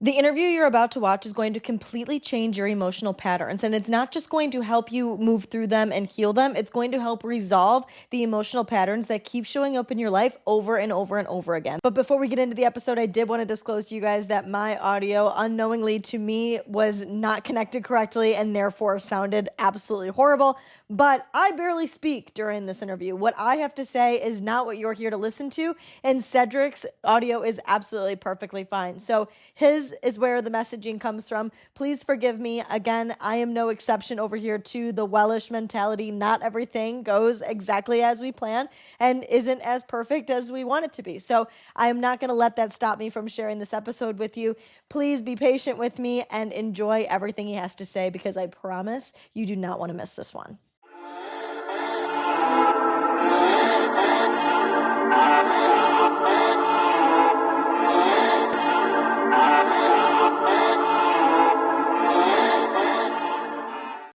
The interview you're about to watch is going to completely change your emotional patterns, and it's not just going to help you move through them and heal them, it's going to help resolve the emotional patterns that keep showing up in your life over and over and over again. But before we get into the episode, I did want to disclose to you guys that my audio, unknowingly to me, was not connected correctly and therefore sounded absolutely horrible. But I barely speak during this interview. What I have to say is not what you're here to listen to, and Cedric's audio is absolutely perfectly fine. So his is where the messaging comes from. Please forgive me. Again, I am no exception over here to the Welsh mentality. Not everything goes exactly as we plan and isn't as perfect as we want it to be. So I am not going to let that stop me from sharing this episode with you. Please be patient with me and enjoy everything he has to say, because I promise you do not want to miss this one.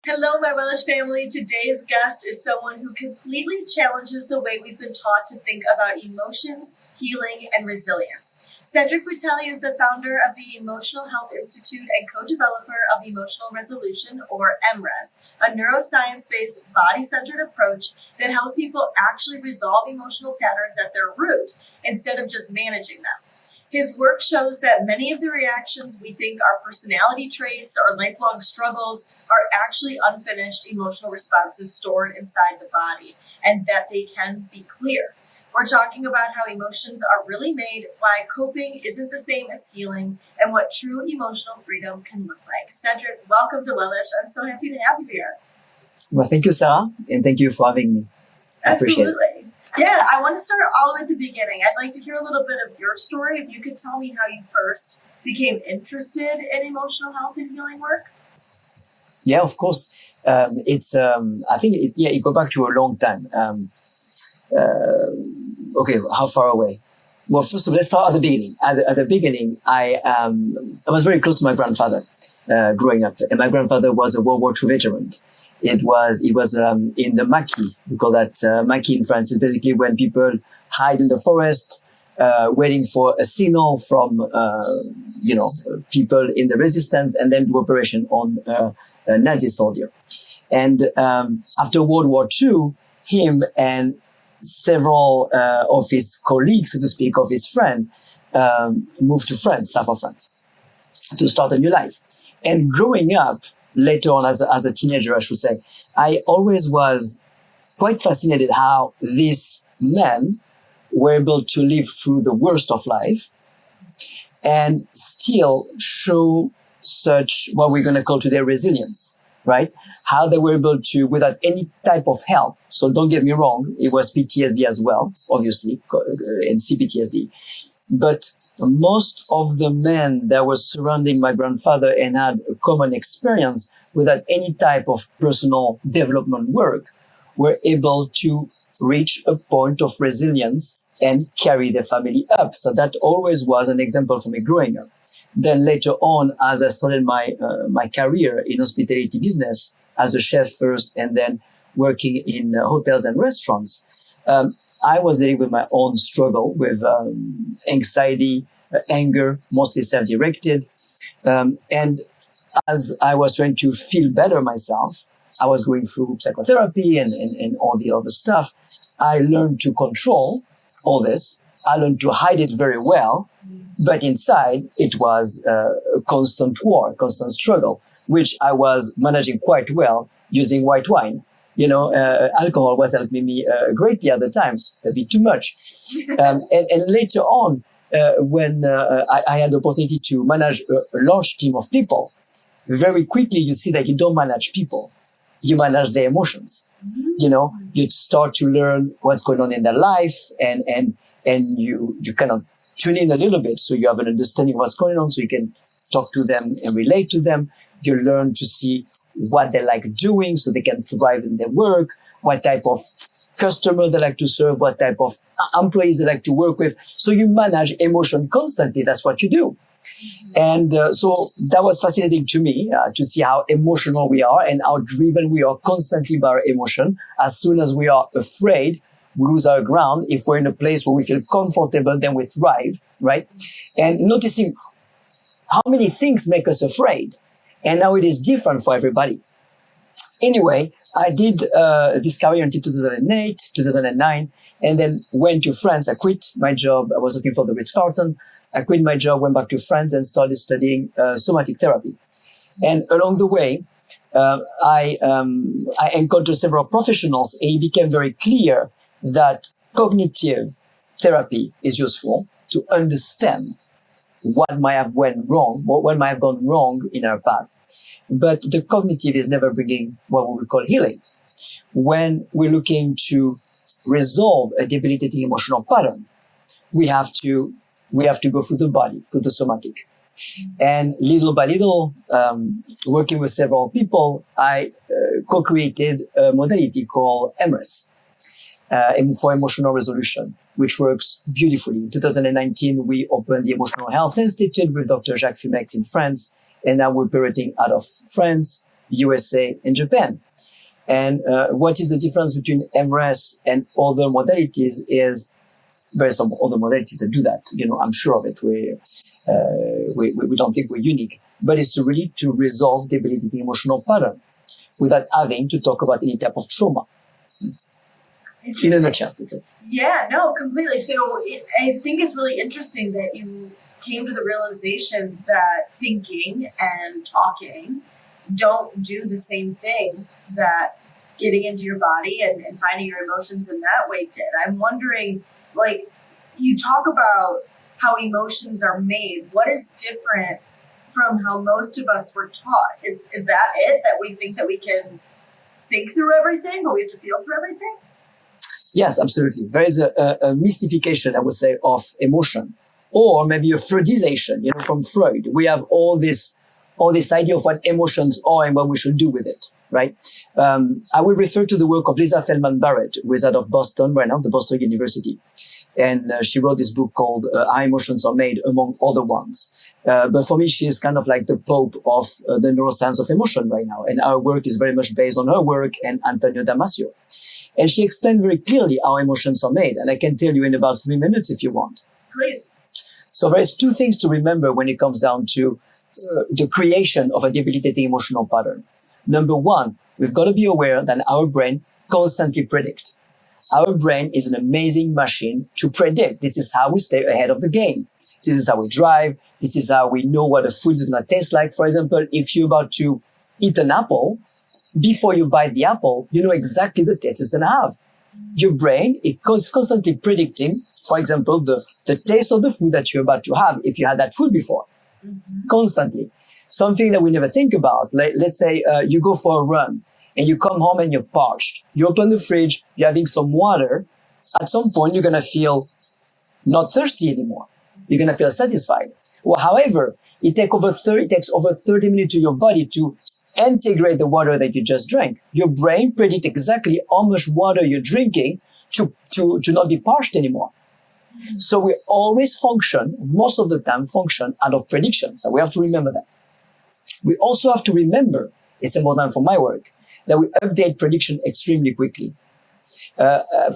Hello, my Welsh family. Today's guest is someone who completely challenges the way we've been taught to think about emotions, healing, and resilience. Cedric Bertelli is the founder of the Emotional Health Institute and co-developer of Emotional Resolution, or EMRES, a neuroscience-based, body-centered approach that helps people actually resolve emotional patterns at their root instead of just managing them. His work shows that many of the reactions we think are personality traits or lifelong struggles are actually unfinished emotional responses stored inside the body, and that they can be clear. We're talking about how emotions are really made, why coping isn't the same as healing, and what true emotional freedom can look like. Cedric, welcome to Welsh. I'm so happy to have you here. Well, thank you, Sarah, and thank you for having me. I appreciate it. Yeah, I want to start all the way at the beginning. I'd like to hear a little bit of your story. If you could tell me how you first became interested in emotional health and healing work. Yeah, of course. I think it goes back to a long time. Okay, how far away? Well, first of all, let's start at the beginning. At the beginning, I was very close to my grandfather growing up, and my grandfather was a World War II veteran. He was in the maquis. We call that maquis in France. It's basically when people hide in the forest, waiting for a signal from people in the resistance, and then do operation on a Nazi soldier. And after World War II, him and several of his colleagues, so to speak, of his friends, moved to France, south of France, to start a new life. And growing up, later on as a teenager, I should say, I always was quite fascinated how these men were able to live through the worst of life and still show such what we're going to call today resilience, right? How they were able to, without any type of help. So don't get me wrong, it was PTSD as well, obviously, and CPTSD. But most of the men that were surrounding my grandfather and had a common experience without any type of personal development work were able to reach a point of resilience and carry their family up. So that always was an example for me growing up. Then later on, as I started my career in hospitality business as a chef first, and then working in hotels and restaurants, I was dealing with my own struggle with anxiety, anger, mostly self-directed. And as I was trying to feel better myself, I was going through psychotherapy and all the other stuff. I learned to control all this. I learned to hide it very well. But inside, it was a constant war, constant struggle, which I was managing quite well using white wine. Alcohol was helping me greatly at the time, a bit too much. And later on, when I had the opportunity to manage a large team of people, very quickly you see that you don't manage people, you manage their emotions. You start to learn what's going on in their life, and you kind of tune in a little bit, so you have an understanding of what's going on, so you can talk to them and relate to them. You learn to see what they like doing so they can thrive in their work, what type of customer they like to serve, what type of employees they like to work with. So you manage emotion constantly. That's what you do. And so that was fascinating to me to see how emotional we are and how driven we are constantly by our emotion. As soon as we are afraid, we lose our ground. If we're in a place where we feel comfortable, then we thrive, right? And noticing how many things make us afraid? And now it is different for everybody. Anyway, I did this career until 2008, 2009, and then went to France. I quit my job. I was working for the Ritz-Carlton. I quit my job, went back to France, and started studying somatic therapy. And along the way, I encountered several professionals, and it became very clear that cognitive therapy is useful to understand what might have gone wrong in our path. But the cognitive is never bringing what we would call healing. When we're looking to resolve a debilitating emotional pattern, we have to go through the body, through the somatic. And little by little, working with several people, I co-created a modality called MRES, for emotional resolution, which works beautifully. In 2019, we opened the Emotional Health Institute with Dr. Jacques Fumex in France, and now we're operating out of France, USA, and Japan. And what is the difference between MRES and other modalities is there are some other modalities that do that. I'm sure of it. We don't think we're unique, but it's to resolve debilitating emotional pattern without having to talk about any type of trauma. In a nutshell, that's it. Yeah, no, completely. So I think it's really interesting that you came to the realization that thinking and talking don't do the same thing that getting into your body and finding your emotions in that way did. I'm wondering, you talk about how emotions are made. What is different from how most of us were taught? Is that it, that we think that we can think through everything, but we have to feel through everything? Yes, absolutely. There is a mystification, I would say, of emotion, or maybe a Freudization, from Freud. We have all this idea of what emotions are and what we should do with it, right? I will refer to the work of Lisa Feldman Barrett, who is out of Boston right now, the Boston University. And she wrote this book called How Emotions Are Made, among other ones. But for me, she is kind of like the pope of the neuroscience of emotion right now. And our work is very much based on her work and Antonio Damasio. And she explained very clearly how emotions are made. And I can tell you in about 3 minutes if you want. Please. So there's two things to remember when it comes down to the creation of a debilitating emotional pattern. Number one, we've got to be aware that our brain constantly predicts. Our brain is an amazing machine to predict. This is how we stay ahead of the game. This is how we drive. This is how we know what the food is going to taste like. For example, if you're about to eat an apple, before you bite the apple, you know exactly the taste it's going to have. Your brain is constantly predicting, for example, the taste of the food that you're about to have if you had that food before. Mm-hmm. Constantly. Something that we never think about. Let's say you go for a run and you come home and you're parched. You open the fridge, you're having some water. At some point, you're going to feel not thirsty anymore. You're going to feel satisfied. Well, however, it takes over 30 minutes to your body to integrate the water that you just drank. Your brain predicts exactly how much water you're drinking to not be parched anymore. So we always most of the time function out of prediction. So we have to remember that. We also have to remember, it's important for my work, that we update prediction extremely quickly.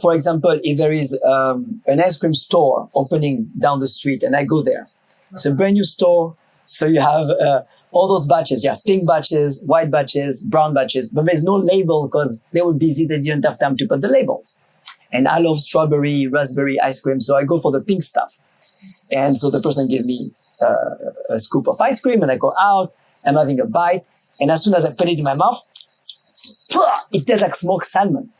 For example, if there is an ice cream store opening down the street and I go there, it's a brand new store. So you have all those batches. You have pink batches, white batches, brown batches, but there's no label because they were busy. They didn't have time to put the labels. And I love strawberry, raspberry ice cream. So I go for the pink stuff. And so the person gives me a scoop of ice cream and I go out. I'm having a bite. And as soon as I put it in my mouth, it tastes like smoked salmon.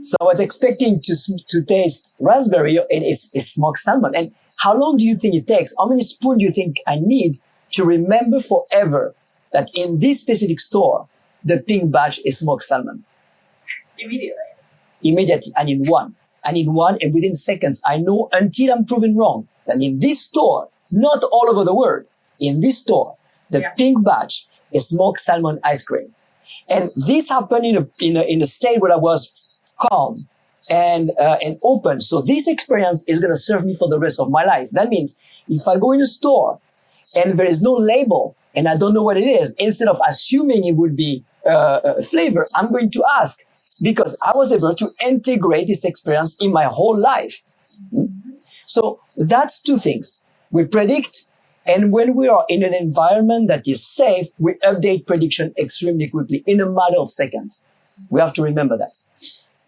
So I was expecting to taste raspberry and it's smoked salmon. And how long do you think it takes? How many spoons do you think I need to remember forever that in this specific store, the pink batch is smoked salmon? Immediately. I need one. And within seconds, I know until I'm proven wrong that in this store, not all over the world, in this store, the pink batch is smoked salmon ice cream. And this happened in a state where I was calm and open. So this experience is going to serve me for the rest of my life. That means if I go in a store and there is no label and I don't know what it is, instead of assuming it would be a flavor, I'm going to ask because I was able to integrate this experience in my whole life. So that's two things. We predict And when we are in an environment that is safe, we update prediction extremely quickly in a matter of seconds. We have to remember that.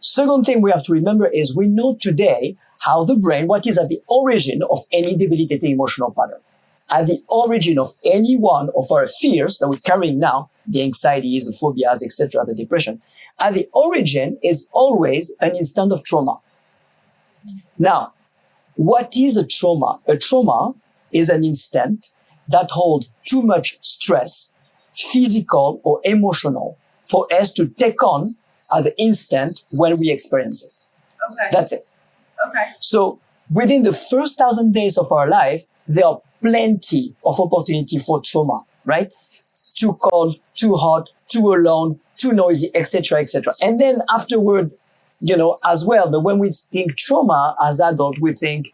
Second thing we have to remember is we know today how the brain, what is at the origin of any debilitating emotional pattern. At the origin of any one of our fears that we're carrying now, the anxieties, the phobias, etc., the depression, at the origin is always an instant of trauma. Now, what is a trauma? A trauma is an instant that holds too much stress, physical or emotional, for us to take on at the instant when we experience it. Okay. That's it. Okay. So within the first 1,000 days of our life, there are plenty of opportunity for trauma, right? Too cold, too hot, too alone, too noisy, etc., etc. And then afterward, as well. But when we think trauma as adult, we think,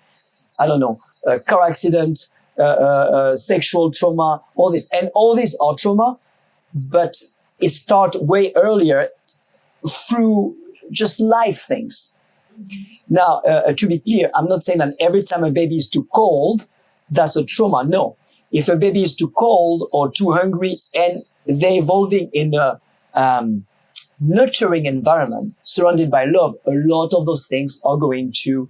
I don't know, car accident, sexual trauma, all this. And all these are trauma, but it starts way earlier through just life things. Now, to be clear, I'm not saying that every time a baby is too cold, that's a trauma. No. If a baby is too cold or too hungry and they're evolving in a nurturing environment surrounded by love, a lot of those things are going to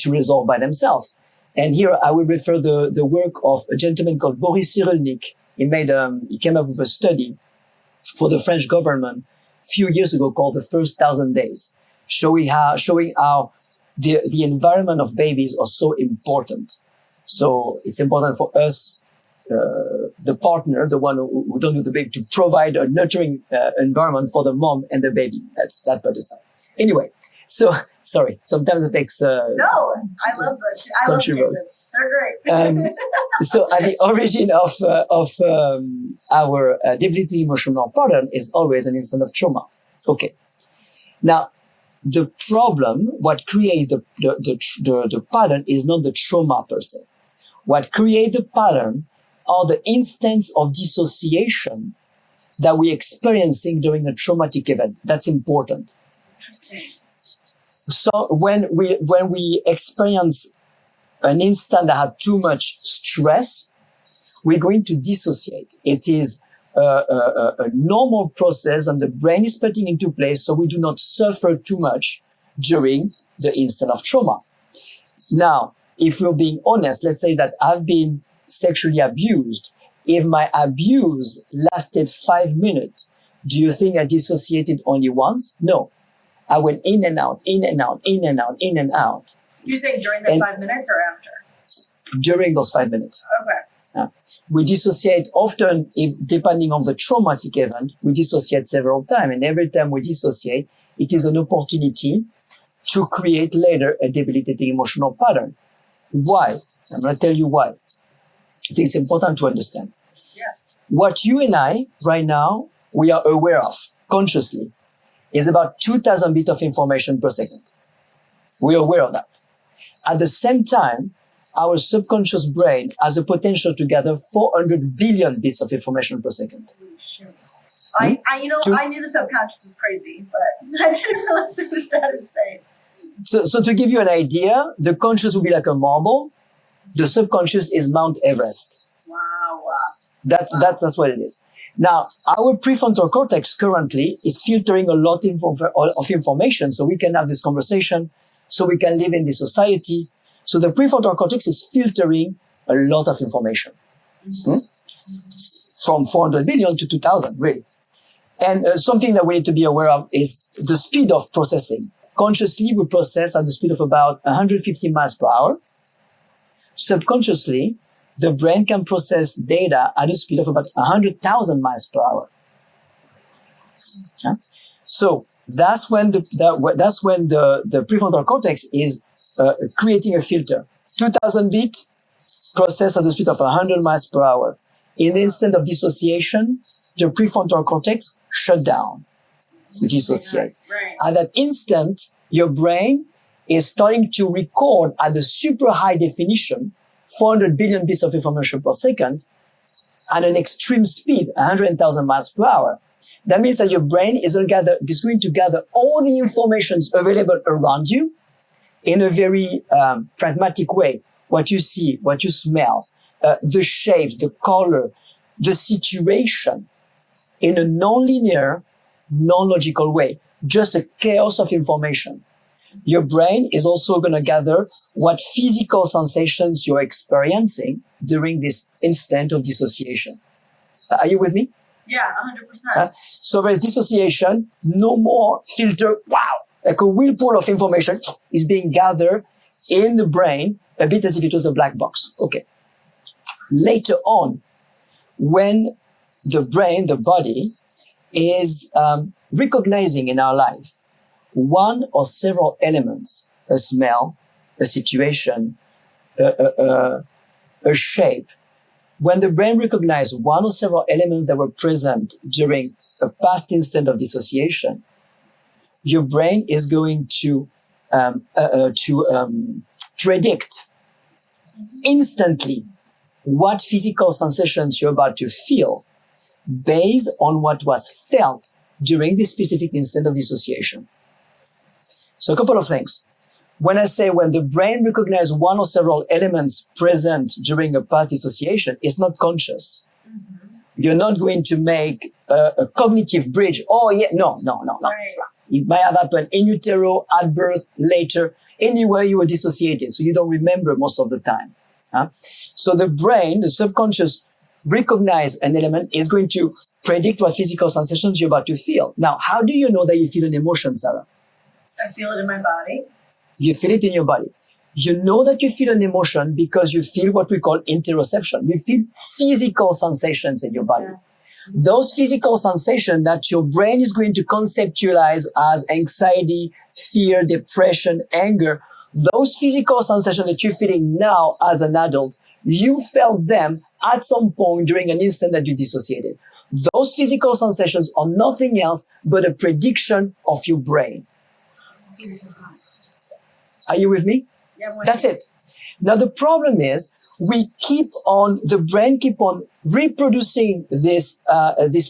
resolve by themselves. And here I will refer the work of a gentleman called Boris Cyrulnik. He came up with a study for the French government a few years ago called The First 1,000 Days, showing how the environment of babies are so important. So it's important for us, the partner, the one who don't do the baby, to provide a nurturing environment for the mom and the baby. That by the side. Anyway, so sorry. Sometimes it takes. No, I love this. I love tangents. They're great. So at the origin of our debilitating emotional pattern is always an instant of trauma. Okay. Now, the problem, what creates the pattern is not the trauma per se. What creates the pattern are the instances of dissociation that we're experiencing during a traumatic event. That's important. Interesting. So when we experience an instant that had too much stress, we're going to dissociate. It is a normal process and the brain is putting into place so we do not suffer too much during the instant of trauma. Now, if we're being honest, let's say that I've been sexually abused. If my abuse lasted 5 minutes, do you think I dissociated only once? No. I went in and out, in and out, in and out, in and out. You say during the 5 minutes or after? During those 5 minutes. Okay. We dissociate often, depending on the traumatic event, we dissociate several times. And every time we dissociate, it is an opportunity to create later a debilitating emotional pattern. Why? I'm going to tell you why. I think it's important to understand. Yeah. What you and I, right now, we are aware of consciously is about 2,000 bits of information per second. We are aware of that. At the same time, our subconscious brain has the potential to gather 400 billion bits of information per second. I knew the subconscious was crazy, but I didn't realize it was that insane. So to give you an idea, the conscious will be like a marble. The subconscious is Mount Everest. Wow. That's what it is. Now, our prefrontal cortex currently is filtering a lot of information so we can have this conversation, so we can live in this society. So the prefrontal cortex is filtering a lot of information. From 400 billion to 2,000, really. And something that we need to be aware of is the speed of processing. Consciously, we process at the speed of about 150 miles per hour. Subconsciously, the brain can process data at a speed of about 100,000 miles per hour. Yeah? So that's when the prefrontal cortex is creating a filter. 2,000 bits processed at the speed of 100 miles per hour. In the instant of dissociation, the prefrontal cortex shut down. We dissociate. Right. At that instant, your brain is starting to record at the super high definition 400 billion bits of information per second at an extreme speed, 100,000 miles per hour. That means that your brain is going to gather all the information available around you in a very pragmatic way. What you see, what you smell, the shapes, the color, the situation in a non-linear, non-logical way, just a chaos of information. Your brain is also going to gather what physical sensations you're experiencing during this instant of dissociation. Are you with me? Yeah, 100%. So there's dissociation, no more filter, wow, like a whirlpool of information is being gathered in the brain, a bit as if it was a black box. Okay. Later on, when the brain, the body, is recognizing in our life one or several elements, a smell, a situation, a shape. When the brain recognizes one or several elements that were present during a past instant of dissociation, your brain is going to predict instantly what physical sensations you're about to feel based on what was felt during this specific instant of dissociation. So a couple of things. When I say when the brain recognizes one or several elements present during a past dissociation, it's not conscious. Mm-hmm. You're not going to make a cognitive bridge. Oh yeah, no. Right. It might have happened in utero, at birth, later, anywhere you were dissociated. So you don't remember most of the time. So the brain, the subconscious, recognize an element is going to predict what physical sensations you're about to feel. Now, how do you know that you feel an emotion, Sarah? I feel it in my body. You feel it in your body. You know that you feel an emotion because you feel what we call interoception. You feel physical sensations in your body. Yeah. Those physical sensations that your brain is going to conceptualize as anxiety, fear, depression, anger, those physical sensations that you're feeling now as an adult, you felt them at some point during an instant that you dissociated. Those physical sensations are nothing else but a prediction of your brain. Are you with me? Yeah, that's it. Now the problem is the brain keep on reproducing this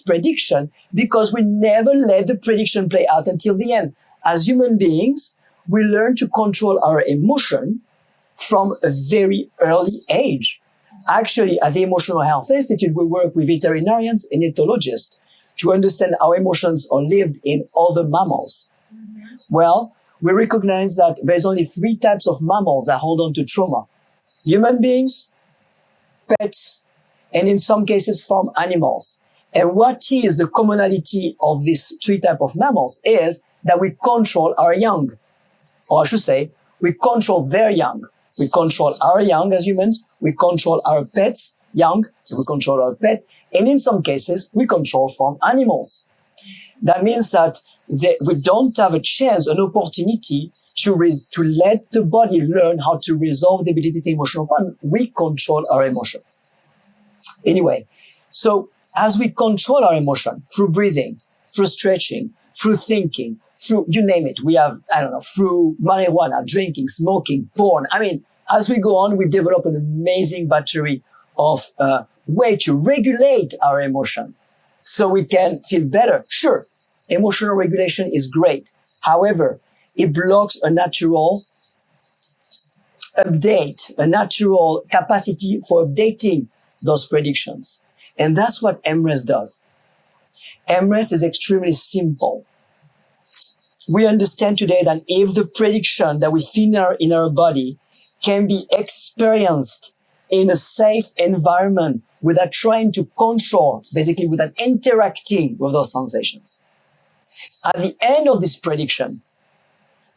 prediction because we never let the prediction play out until the end. As human beings, we learn to control our emotion from a very early age. Actually, at the Emotional Health Institute, we work with veterinarians and ethologists to understand how emotions are lived in other mammals. Mm-hmm. Well, we recognize that there's only 3 types of mammals that hold on to trauma. Human beings, pets, and in some cases farm animals. And what is the commonality of these 3 types of mammals is that we control our young. Or I should say, we control their young. We control our young as humans. We control our pets young. We control our pet. And in some cases, we control farm animals. That means that we don't have a chance, an opportunity to let the body learn how to resolve the debilitating emotional pattern. We control our emotion. Anyway, so as we control our emotion through breathing, through stretching, through thinking, through, you name it, we have, through marijuana, drinking, smoking, porn. As we go on, we develop an amazing battery of way to regulate our emotion so we can feel better. Sure, emotional regulation is great. However, it blocks a natural update, a natural capacity for updating those predictions. And that's what MRES does. MRES is extremely simple. We understand today that if the prediction that we feel in our body can be experienced in a safe environment without trying to control, basically without interacting with those sensations. At the end of this prediction,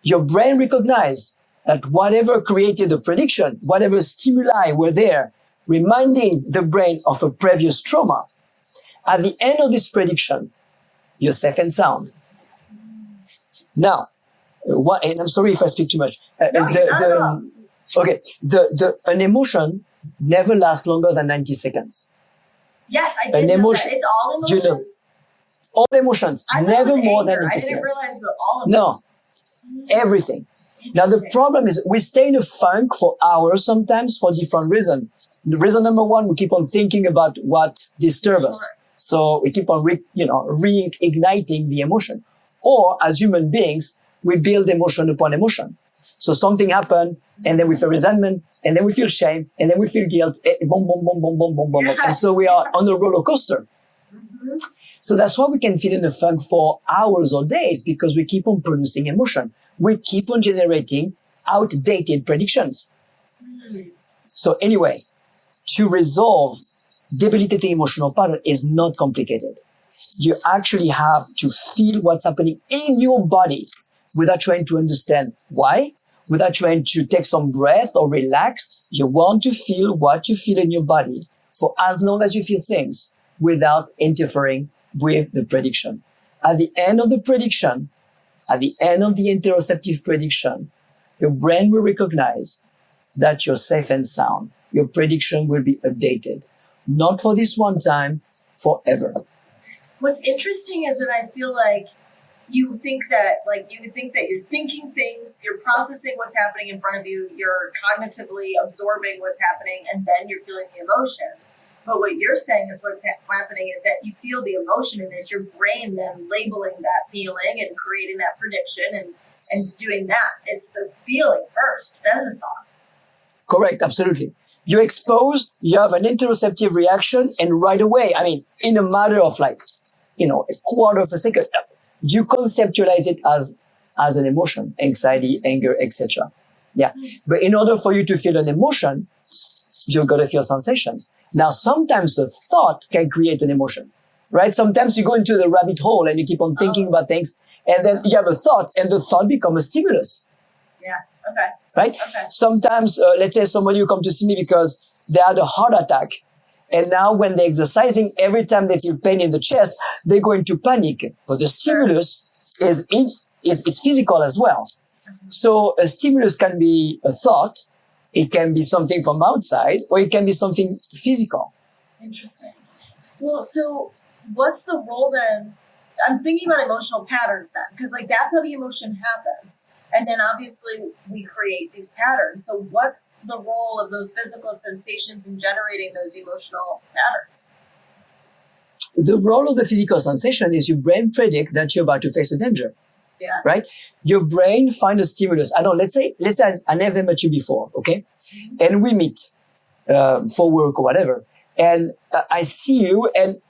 your brain recognizes that whatever created the prediction, whatever stimuli were there, reminding the brain of a previous trauma, at the end of this prediction, you're safe and sound. Now, and I'm sorry if I speak too much. An emotion never lasts longer than 90 seconds. Yes, I did know that. It's all emotions? You know, all emotions, never more than 90 seconds. I didn't realize all of it. No, everything. Now, the problem is we stay in a funk for hours sometimes for different reasons. The reason number 1, we keep on thinking about what disturbs us. So we keep on reigniting the emotion. Or as human beings, we build emotion upon emotion. So something happened, and then we feel resentment, and then we feel shame, and then we feel guilt, boom, boom, boom, boom, boom, boom, boom. Yeah. And so we are on a roller coaster. Mm-hmm. So that's why we can feel in the funk for hours or days, because we keep on producing emotion. We keep on generating outdated predictions. Mm. So anyway, to resolve debilitating emotional pattern is not complicated. You actually have to feel what's happening in your body without trying to understand why, without trying to take some breath or relax. You want to feel what you feel in your body for as long as you feel things without interfering with the prediction. At the end of the prediction, at the end of the interoceptive prediction, your brain will recognize that you're safe and sound. Your prediction will be updated. Not for this one time, forever. What's interesting is that I feel like you would think that you're thinking things, you're processing what's happening in front of you, you're cognitively absorbing what's happening, and then you're feeling the emotion. But what you're saying is what's happening is that you feel the emotion, and it's your brain then labeling that feeling and creating that prediction and doing that. It's the feeling first, then the thought. Correct, absolutely. You're exposed, you have an interoceptive reaction, and right away, in a matter of a quarter of a second, you conceptualize it as an emotion, anxiety, anger, etc. Yeah. But in order for you to feel an emotion, you've got to feel sensations. Now, sometimes a thought can create an emotion, right? Sometimes you go into the rabbit hole and you keep on thinking about things, and then you have a thought, and the thought becomes a stimulus. Yeah. Okay. Right? Okay. Sometimes, let's say somebody who come to see me because they had a heart attack, and now when they're exercising, every time they feel pain in the chest, they go into panic. But the stimulus is physical as well. So a stimulus can be a thought, it can be something from outside, or it can be something physical. Interesting. Well, so what's the role then? I'm thinking about emotional patterns then, because that's how the emotion happens. And then obviously we create these patterns. So what's the role of those physical sensations in generating those emotional patterns? The role of the physical sensation is your brain predict that you're about to face a danger. Yeah. Right? Your brain finds a stimulus. Let's say I never met you before, okay? Mm-hmm. And we meet for work or whatever. And I see you, and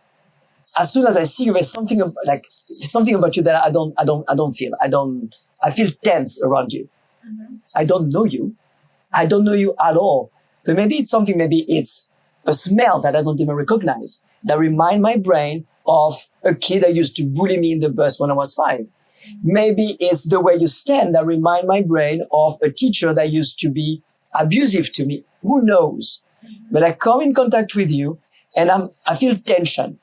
as soon as I see you, there's something about you that I don't feel. I feel tense around you. Mm-hmm. I don't know you. I don't know you at all. But maybe it's a smell that I don't even recognize that remind my brain of a kid that used to bully me in the bus when I was 5. Maybe it's the way you stand that remind my brain of a teacher that used to be abusive to me. Who knows? Mm-hmm. But I come in contact with you and I feel tension.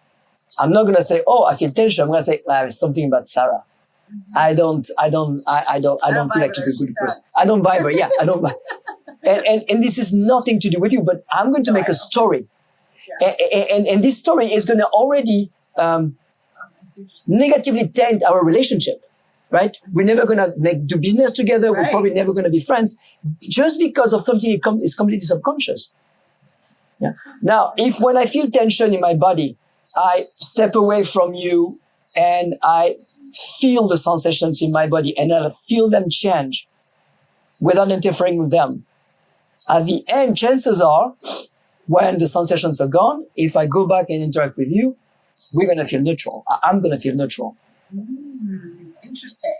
I'm not going to say, I feel tension. I'm going to say, it's something about Sarah. Mm-hmm. I don't feel like she's a good person. I don't vibrate. Yeah, I don't vibrate. And this is nothing to do with you, but I'm going to make a story. Yeah. And this story is going to already negatively taint our relationship, right? We're never going to do business together. Right. We're probably never going to be friends just because of something is completely subconscious. Yeah. Now, if when I feel tension in my body, I step away from you and I feel the sensations in my body and I feel them change without interfering with them. At the end, chances are when the sensations are gone, if I go back and interact with you, we're going to feel neutral. I'm going to feel neutral. Interesting.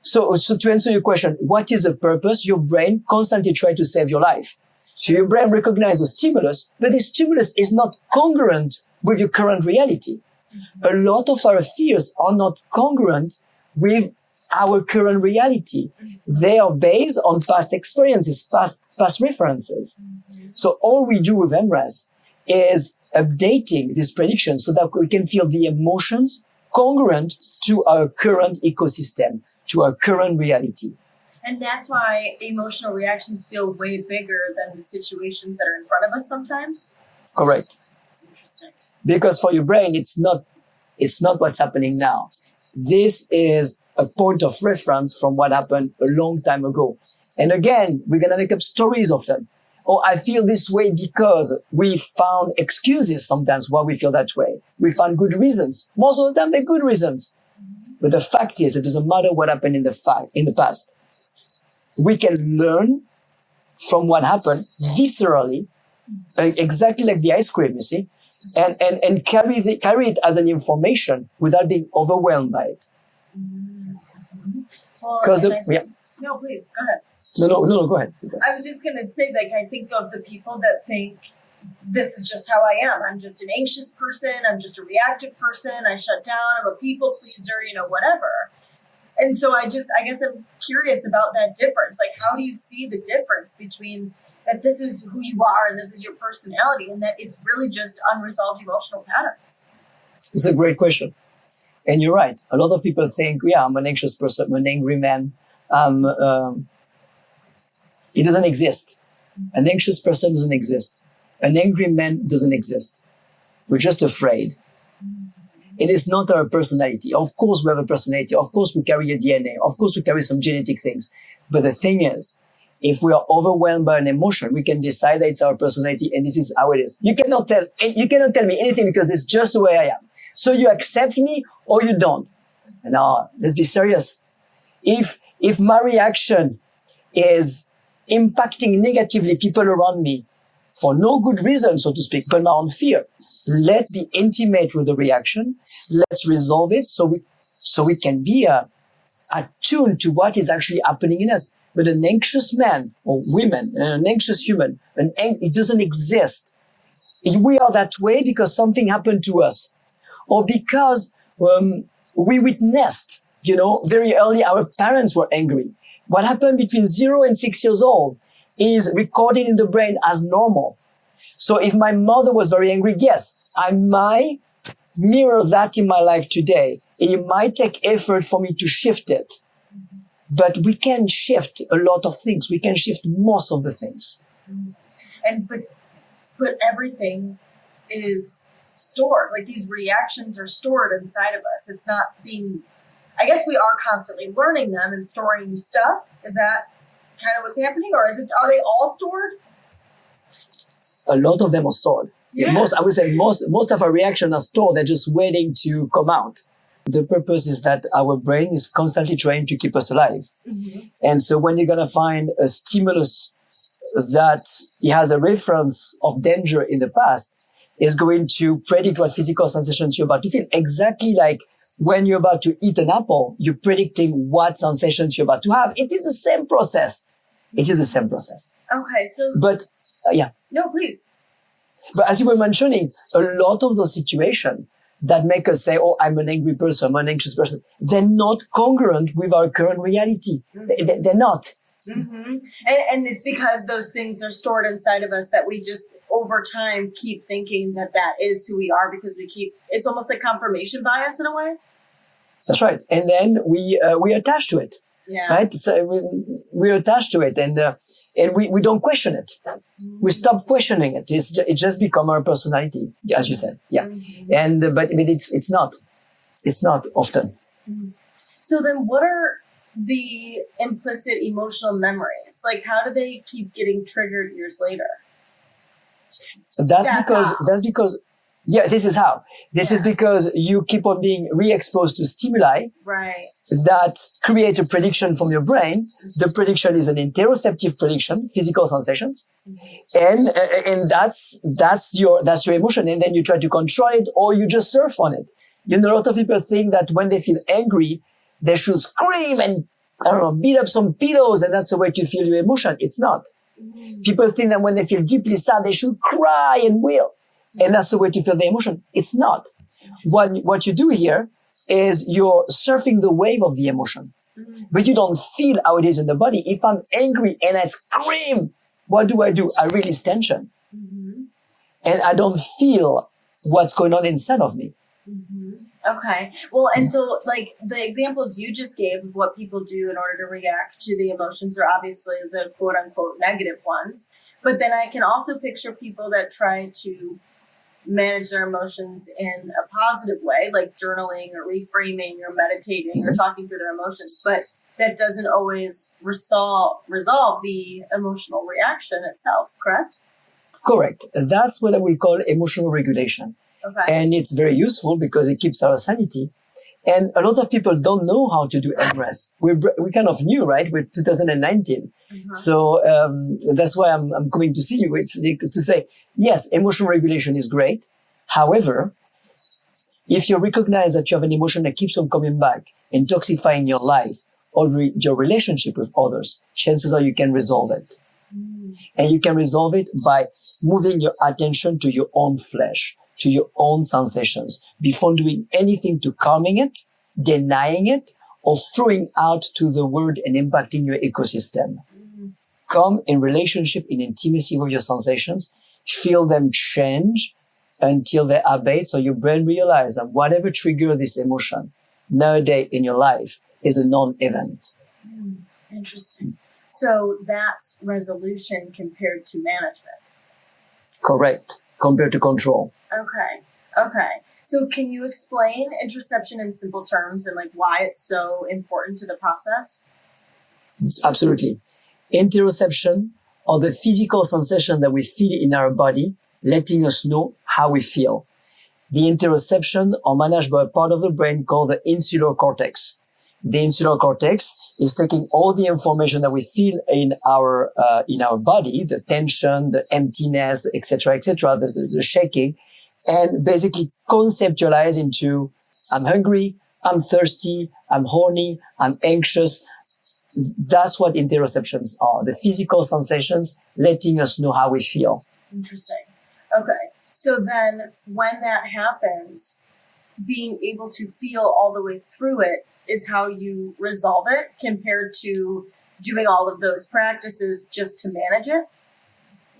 So to answer your question, what is the purpose? Your brain constantly tries to save your life. So your brain recognizes a stimulus, but the stimulus is not congruent with your current reality. Mm-hmm. A lot of our fears are not congruent with our current reality. Mm-hmm. They are based on past experiences, past references. Mm-hmm. So all we do with MRES is updating this prediction so that we can feel the emotions congruent to our current ecosystem, to our current reality. And that's why emotional reactions feel way bigger than the situations that are in front of us sometimes? Correct. Interesting. Because for your brain, it's not what's happening now. This is a point of reference from what happened a long time ago. And again, we're going to make up stories of them. I feel this way because we found excuses sometimes why we feel that way. We found good reasons. Most of the time, they're good reasons. But the fact is, it doesn't matter what happened in the past. We can learn from what happened viscerally, exactly like the ice cream, you see, and carry it as an information without being overwhelmed by it. Well, Because yeah. No, please go ahead. No, go ahead. I was just gonna say, like, I think of the people that think this is just how I am. I'm just an anxious person. I'm just a reactive person. I shut down. I'm a people pleaser. Whatever. And so I guess I'm curious about that difference. Like, how do you see the difference between that this is who you are and this is your personality, and that it's really just unresolved emotional patterns? It's a great question. And you're right. A lot of people think, yeah, I'm an anxious person, I'm an angry man. It doesn't exist. An anxious person doesn't exist. An angry man doesn't exist. We're just afraid. It is not our personality. Of course we have a personality. Of course we carry a DNA. Of course we carry some genetic things. But the thing is, if we are overwhelmed by an emotion, we can decide that it's our personality and this is how it is. You cannot tell me anything because it's just the way I am. So you accept me or you don't. Now, let's be serious. If my reaction is impacting negatively people around me for no good reason, so to speak, but my own fear, let's be intimate with the reaction. Let's resolve it so we can be attuned to what is actually happening in us. But an anxious man or woman, an anxious human, it doesn't exist. We are that way because something happened to us, or because we witnessed, very early our parents were angry. What happened between 0 and 6 years old is recorded in the brain as normal. So if my mother was very angry, yes, I might mirror that in my life today. It might take effort for me to shift it. But we can shift a lot of things. We can shift most of the things. But everything is stored. Like, these reactions are stored inside of us. It's not being, I guess we are constantly learning them and storing new stuff. Is that kind of what's happening? Or are they all stored? A lot of them are stored. Yeah. I would say most of our reactions are stored. They're just waiting to come out. The purpose is that our brain is constantly trying to keep us alive. Mm-hmm. And so when you're going to find a stimulus that it has a reference of danger in the past, is going to predict what physical sensations you're about to feel. Exactly like when you're about to eat an apple, you're predicting what sensations you're about to have. It is the same process. It is the same process. Okay, so... But, yeah. No, please. But as you were mentioning, a lot of those situations that make us say, oh, I'm an angry person, I'm an anxious person, they're not congruent with our current reality. Mm-hmm. They're not. Mm-hmm. And it's because those things are stored inside of us that we just over time keep thinking that is who we are, because it's almost like confirmation bias in a way. That's right. And then we attach to it. Yeah. Right. So we're attached to it, and we don't question it. Mm-hmm. We stop questioning it. It just become our personality, as you said. Yeah. Mm-hmm. But it's not often. Mm-hmm. So then, what are the implicit emotional memories? Like, how do they keep getting triggered years later? That's because this is how. This is because you keep on being re-exposed to stimuli, right, that create a prediction from your brain. The prediction is an interoceptive prediction, physical sensations. Mm-hmm. And that's your emotion. And then you try to control it, or you just surf on it. A lot of people think that when they feel angry, they should scream and, beat up some pillows, and that's the way to feel your emotion. It's not. Mm-hmm. People think that when they feel deeply sad, they should cry and wail. And that's the way to feel the emotion. It's not. What you do here is you're surfing the wave of the emotion, but you don't feel how it is in the body. If I'm angry and I scream, what do? I release tension. Mm-hmm. And I don't feel what's going on inside of me. Mm-hmm. Okay. Well, and so like the examples you just gave of what people do in order to react to the emotions are obviously the quote unquote negative ones. But then I can also picture people that try to manage their emotions in a positive way, like journaling or reframing or meditating or talking through their emotions. But that doesn't always resolve the emotional reaction itself, correct? Correct. That's what I will call emotional regulation. Okay. And it's very useful because it keeps our sanity. And a lot of people don't know how to do MRES. We kind of knew, right? We're 2019. So, that's why I'm coming to see you. It's to say, yes, emotional regulation is great. However, if you recognize that you have an emotion that keeps on coming back and toxifying your life or your relationship with others, chances are you can resolve it. And you can resolve it by moving your attention to your own flesh, to your own sensations, before doing anything to calming it, denying it, or throwing out to the world and impacting your ecosystem. Come in relationship, in intimacy with your sensations, feel them change until they abate, so your brain realizes that whatever triggered this emotion nowadays in your life is a non-event. Interesting. So that's resolution compared to management. Correct. Compared to control. Okay. So can you explain interoception in simple terms and like why it's so important to the process? Absolutely. Interoception are the physical sensation that we feel in our body, letting us know how we feel. The interoception are managed by a part of the brain called the insular cortex. The insular cortex is taking all the information that we feel in our body, the tension, the emptiness, etc., the shaking, and basically conceptualize into I'm hungry, I'm thirsty, I'm horny, I'm anxious. That's what interoceptions are, the physical sensations letting us know how we feel. Interesting. Okay. So then when that happens, being able to feel all the way through it is how you resolve it compared to doing all of those practices just to manage it?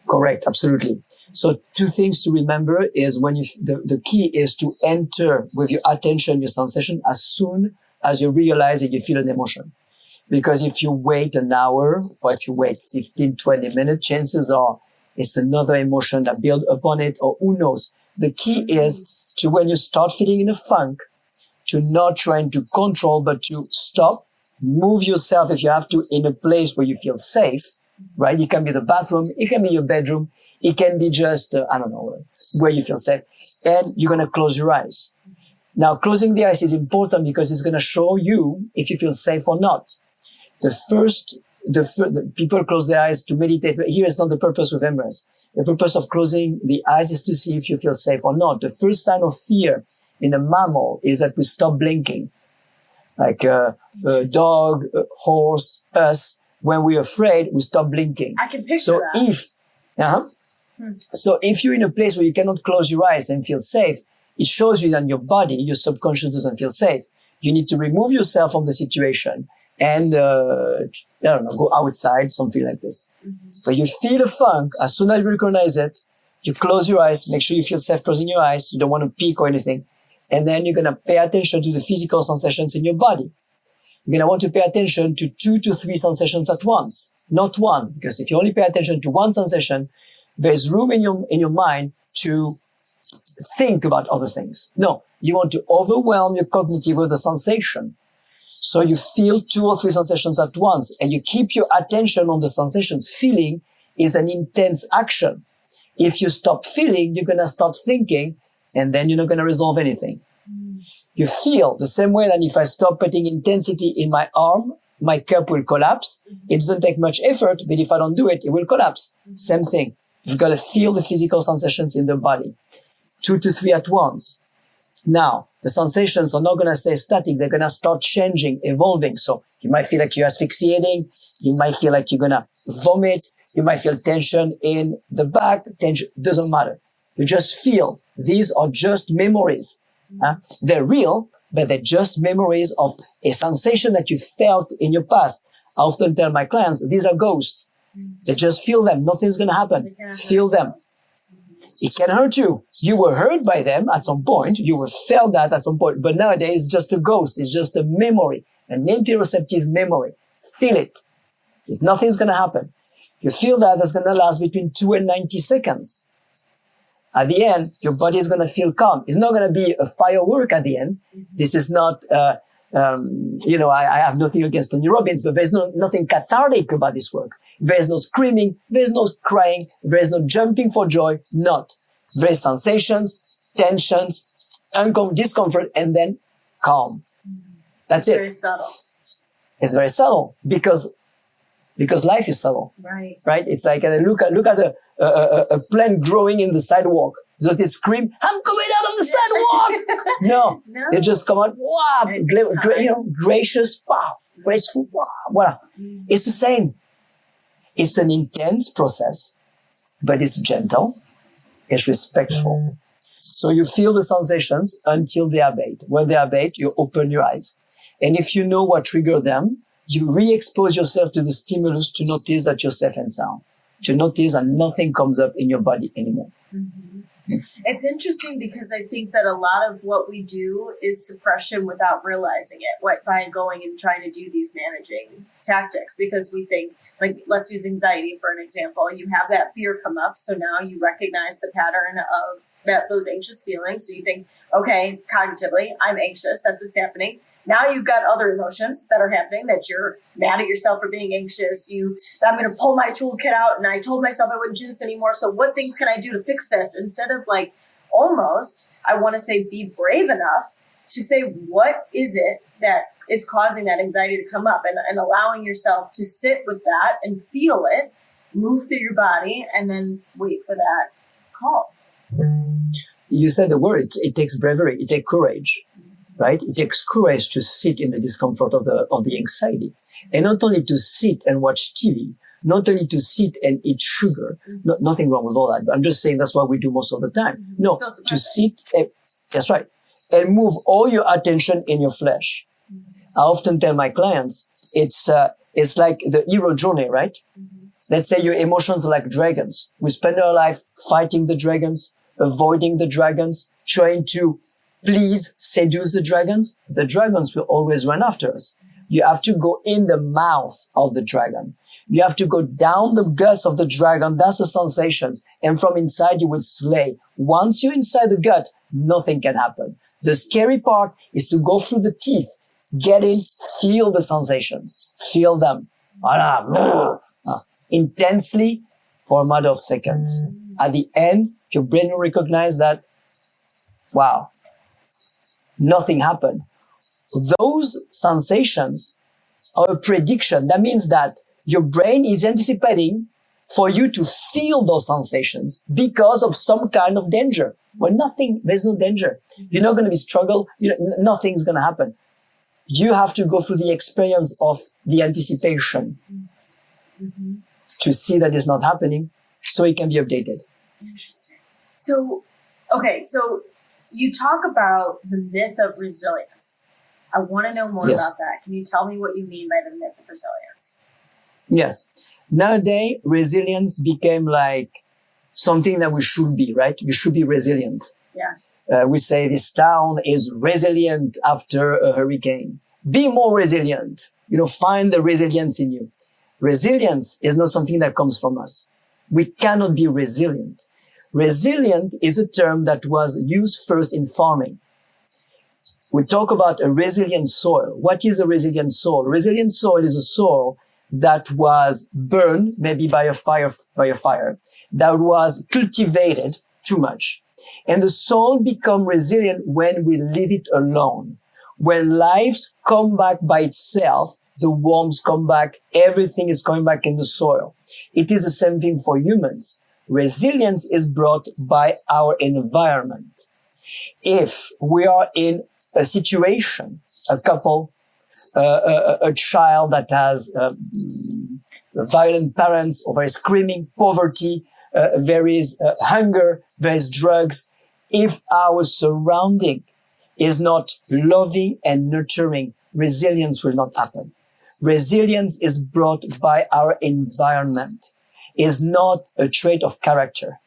Correct, absolutely. So two things to remember is when the key is to enter with your attention, your sensation, as soon as you realize that you feel an emotion. Because if you wait an hour or if you wait 15, 20 minutes, chances are it's another emotion that builds upon it, or who knows. The key is to, when you start feeling in a funk, to not trying to control, but to stop, move yourself if you have to in a place where you feel safe, right? It can be the bathroom, it can be your bedroom, it can be just, where you feel safe. And you're going to close your eyes. Now, closing the eyes is important because it's going to show you if you feel safe or not. The people close their eyes to meditate. But here is not the purpose with MRES. The purpose of closing the eyes is to see if you feel safe or not. The first sign of fear in a mammal is that we stop blinking. Like a dog, a horse, us. When we're afraid, we stop blinking. I can picture that. So if you're in a place where you cannot close your eyes and feel safe, it shows you that your body, your subconscious doesn't feel safe. You need to remove yourself from the situation and, go outside, something like this. So you feel a funk. As soon as you recognize it, you close your eyes, make sure you feel safe closing your eyes. You don't want to peek or anything. And then you're going to pay attention to the physical sensations in your body. You're going to want to pay attention to 2 to 3 sensations at once, not one. Because if you only pay attention to one sensation, there's room in your mind to think about other things. No, you want to overwhelm your cognitive with the sensation. So you feel 2 or 3 sensations at once and you keep your attention on the sensations. Feeling is an intense action. If you stop feeling, you're going to start thinking and then you're not going to resolve anything. You feel the same way that if I stop putting intensity in my arm, my cup will collapse. It doesn't take much effort, but if I don't do it, it will collapse. Same thing. You've got to feel the physical sensations in the body. 2 to 3 at once. Now, the sensations are not going to stay static. They're going to start changing, evolving. So you might feel like you're asphyxiating. You might feel like you're going to vomit. You might feel tension in the back. Tension doesn't matter. You just feel. These are just memories. They're real, but they're just memories of a sensation that you felt in your past. I often tell my clients, these are ghosts. They just feel them. Nothing's going to happen. Feel them. It can hurt you. You were hurt by them at some point. You were felt that at some point. But nowadays, it's just a ghost. It's just a memory, an interoceptive memory. Feel it. If nothing's going to happen. You feel that that's going to last between 2 and 90 seconds. At the end, your body is going to feel calm. It's not going to be a firework at the end. This is not, I have nothing against Tony Robbins, but there's nothing cathartic about this work. There's no screaming. There's no crying. There's no jumping for joy. Not. There's sensations, tensions, discomfort, and then calm. That's Very it. subtle. It's very subtle because life is subtle, Right. right? It's like, look at a plant growing in the sidewalk. Does it scream, I'm coming out of the sidewalk? No, No. they just come out, wow, And it takes time. gracious, wow, graceful, wow, voilà. It's the same. It's an intense process, but it's gentle, it's respectful. So you feel the sensations until they abate. When they abate, you open your eyes. And if you know what triggered them, you re-expose yourself to the stimulus to notice that you're safe and sound. To notice that nothing comes up in your body anymore. Mm-hmm. It's interesting because I think that a lot of what we do is suppression without realizing it, by going and trying to do these managing tactics, because we think, like, let's use anxiety for an example. You have that fear come up, so now you recognize the pattern of those anxious feelings. So you think, okay, cognitively, I'm anxious. That's what's happening. Now you've got other emotions that are happening, that you're mad at yourself for being anxious. I'm going to pull my toolkit out, and I told myself I wouldn't do this anymore. So what things can I do to fix this? Instead of, like, almost, I want to say, be brave enough to say, what is it that is causing that anxiety to come up, and allowing yourself to sit with that and feel it, move through your body, and then wait for that call. You said the word, it takes bravery, it takes courage. Right? It takes courage to sit in the discomfort of the anxiety. And not only to sit and watch TV, not only to sit and eat sugar, nothing wrong with all that, but I'm just saying that's what we do most of the time. No, to sit, that's right, and move all your attention in your flesh. I often tell my clients, it's like the hero journey, right? Let's say your emotions are like dragons. We spend our life fighting the dragons, avoiding the dragons, trying to please seduce the dragons. The dragons will always run after us. You have to go in the mouth of the dragon. You have to go down the guts of the dragon. That's the sensations. And from inside, you will slay. Once you're inside the gut, nothing can happen. The scary part is to go through the teeth, get in, feel the sensations, feel them. Intensely for a matter of seconds. At the end, your brain will recognize that, wow, nothing happened. Those sensations are a prediction. That means that your brain is anticipating for you to feel those sensations because of some kind of danger. Well, there's no danger. You're not going to be struggle. Nothing's going to happen. You have to go through the experience of the anticipation to see that it's not happening so it can be updated. Interesting. So you talk about the myth of resilience. I want to know more about that. Can you tell me what you mean by the myth of resilience? Yes. Nowadays, resilience became like something that we should be, right? You should be resilient. Yeah. We say this town is resilient after a hurricane. Be more resilient. Find the resilience in you. Resilience is not something that comes from us. We cannot be resilient. Resilient is a term that was used first in farming. We talk about a resilient soil. What is a resilient soil? Resilient soil is a soil that was burned, maybe by a fire, that was cultivated too much. And the soil becomes resilient when we leave it alone. When lives come back by itself, the worms come back, everything is coming back in the soil. It is the same thing for humans. Resilience is brought by our environment. If we are in a situation, a couple, a child that has violent parents, or there is screaming poverty, there is hunger, there is drugs. If our surrounding is not loving and nurturing, resilience will not happen. Resilience is brought by our environment. Is not a trait of character.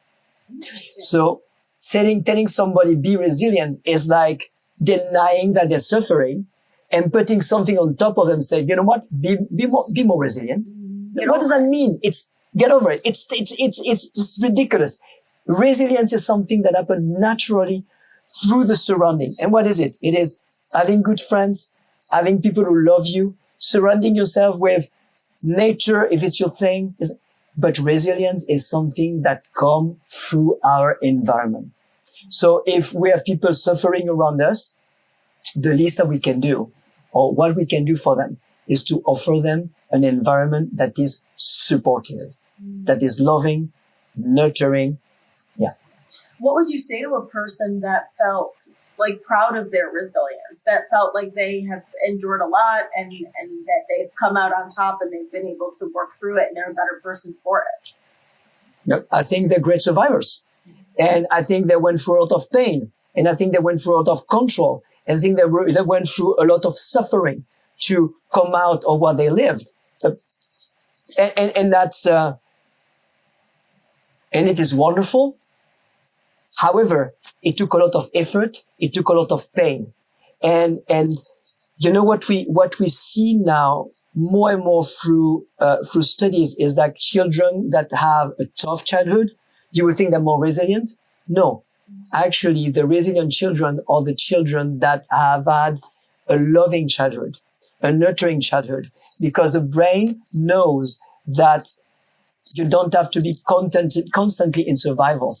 So telling somebody be resilient is like denying that they're suffering and putting something on top of them, saying, you know what, be more resilient. What does that mean? It's get over it. It's just ridiculous. Resilience is something that happens naturally through the surrounding. And what is it? It is having good friends, having people who love you, surrounding yourself with nature, if it's your thing. But resilience is something that comes through our environment. So if we have people suffering around us, the least that we can do, or what we can do for them is to offer them an environment that is supportive, that is loving, nurturing. Yeah. What would you say to a person that felt like proud of their resilience, that felt like they have endured a lot and that they've come out on top and they've been able to work through it and they're a better person for it? Yep. I think they're great survivors. And I think they went through a lot of pain. And I think they went through a lot of control. And I think they went through a lot of suffering to come out of what they lived. And that's, and it is wonderful. However, it took a lot of effort. It took a lot of pain. And you know what we see now more and more through studies is that children that have a tough childhood, you would think they're more resilient. No, actually the resilient children are the children that have had a loving childhood, a nurturing childhood, because the brain knows that you don't have to be constantly in survival.